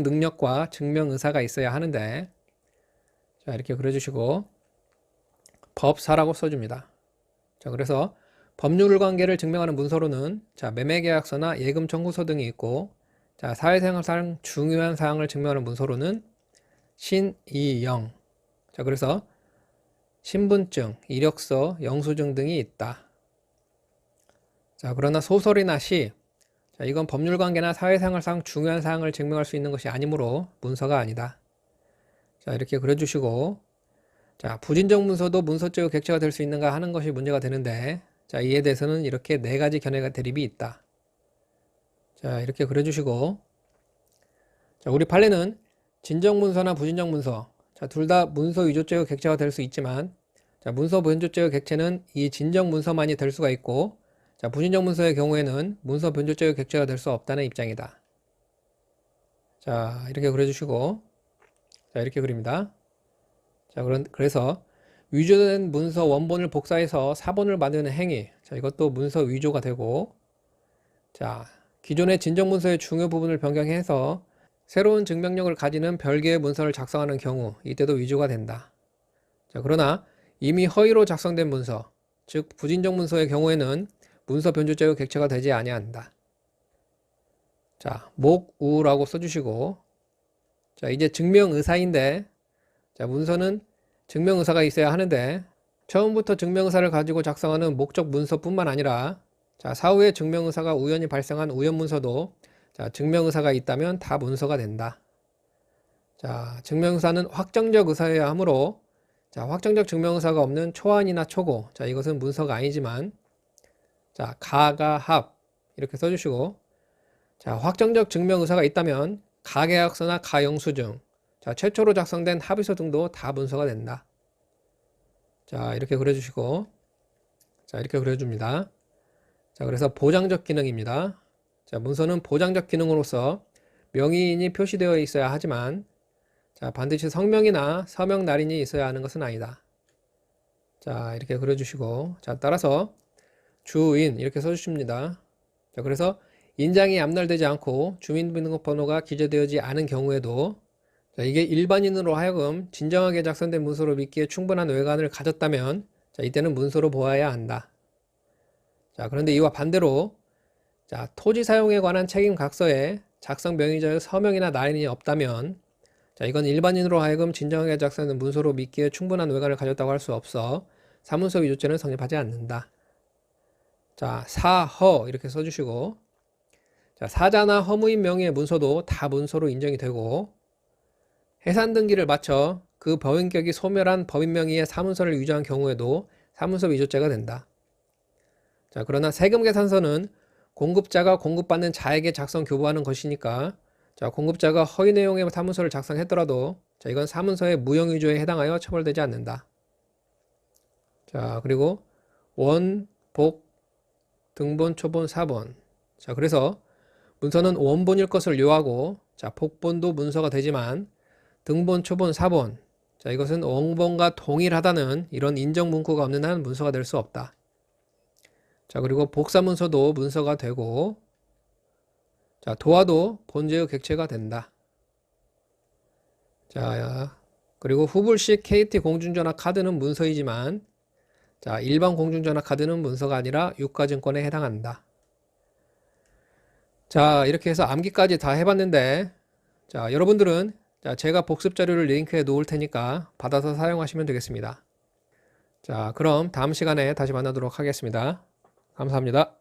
능력과 증명 의사가 있어야 하는데 자, 이렇게 그려주시고 법사라고 써줍니다. 자, 그래서 법률 관계를 증명하는 문서로는 자, 매매계약서나 예금 청구서 등이 있고 자, 사회생활상 중요한 사항을 증명하는 문서로는 신이영 자, 그래서 신분증, 이력서, 영수증 등이 있다. 자, 그러나 소설이나 시 자, 이건 법률 관계나 사회생활상 중요한 사항을 증명할 수 있는 것이 아니므로 문서가 아니다. 자, 이렇게 그려주시고 자, 부진적 문서도 문서죄의 객체가 될 수 있는가 하는 것이 문제가 되는데 자, 이에 대해서는 이렇게 네 가지 견해가 대립이 있다. 자, 이렇게 그려주시고 자, 우리 판례는 진적 문서나 부진적 문서 자, 둘 다 문서 위조죄의 객체가 될 수 있지만 자, 문서 변조죄의 객체는 이 진적 문서만이 될 수가 있고 자, 부진적 문서의 경우에는 문서 변조죄의 객체가 될 수 없다는 입장이다. 자, 이렇게 그려주시고 자, 이렇게 그립니다. 자, 그래서 위조된 문서 원본을 복사해서 사본을 만드는 행위 자, 이것도 문서 위조가 되고 자, 기존의 진정 문서의 중요 부분을 변경해서 새로운 증명력을 가지는 별개의 문서를 작성하는 경우 이때도 위조가 된다. 자, 그러나 이미 허위로 작성된 문서 즉 부진적 문서의 경우에는 문서 변조죄의 객체가 되지 아니한다. 자, 목우라고 써주시고 자, 이제 증명의사인데 자, 문서는 증명의사가 있어야 하는데 처음부터 증명의사를 가지고 작성하는 목적 문서뿐만 아니라 자, 사후에 증명의사가 우연히 발생한 우연문서도 자, 증명의사가 있다면 다 문서가 된다. 자, 증명의사는 확정적 의사여야 하므로 자, 확정적 증명의사가 없는 초안이나 초고 자, 이것은 문서가 아니지만 자, 가가 합 이렇게 써주시고 자, 확정적 증명 의사가 있다면 가계약서나 가영수증, 자, 최초로 작성된 합의서 등도 다 문서가 된다. 자, 이렇게 그려주시고, 자, 이렇게 그려줍니다. 자, 그래서 보장적 기능입니다. 자, 문서는 보장적 기능으로서 명의인이 표시되어 있어야 하지만, 자, 반드시 성명이나 서명 날인이 있어야 하는 것은 아니다. 자, 이렇게 그려주시고, 자, 따라서 주인 이렇게 써주십니다. 자, 그래서 인장이 압날되지 않고 주민등록번호가 기재되어지 않은 경우에도, 자, 이게 일반인으로 하여금 진정하게 작성된 문서로 믿기에 충분한 외관을 가졌다면, 자, 이때는 문서로 보아야 한다. 자, 그런데 이와 반대로, 자, 토지 사용에 관한 책임 각서에 작성 명의자의 서명이나 날인이 없다면, 자, 이건 일반인으로 하여금 진정하게 작성된 문서로 믿기에 충분한 외관을 가졌다고 할 수 없어 사문서 위조죄는 성립하지 않는다. 자, 사허 이렇게 써주시고, 자, 사자나 허무인 명의의 문서도 다 문서로 인정이 되고, 해산 등기를 마쳐 그 법인격이 소멸한 법인 명의의 사문서를 위조한 경우에도 사문서 위조죄가 된다. 자, 그러나 세금 계산서는 공급자가 공급받는 자에게 작성 교부하는 것이니까, 자, 공급자가 허위 내용의 사문서를 작성했더라도, 자, 이건 사문서의 무형 위조에 해당하여 처벌되지 않는다. 자, 그리고 원, 복, 등본, 초본, 사본. 자, 그래서 문서는 원본일 것을 요하고, 자, 복본도 문서가 되지만 등본, 초본, 사본, 자, 이것은 원본과 동일하다는 이런 인정 문구가 없는 한 문서가 될 수 없다. 자, 그리고 복사 문서도 문서가 되고, 자, 도화도 본제의 객체가 된다. 자, 그리고 후불식 KT 공중전화 카드는 문서이지만, 자, 일반 공중전화 카드는 문서가 아니라 유가증권에 해당한다. 자, 이렇게 해서 암기까지 다 해봤는데, 자, 여러분들은, 자, 제가 복습 자료를 링크해 놓을 테니까 받아서 사용하시면 되겠습니다. 자, 그럼 다음 시간에 다시 만나도록 하겠습니다. 감사합니다.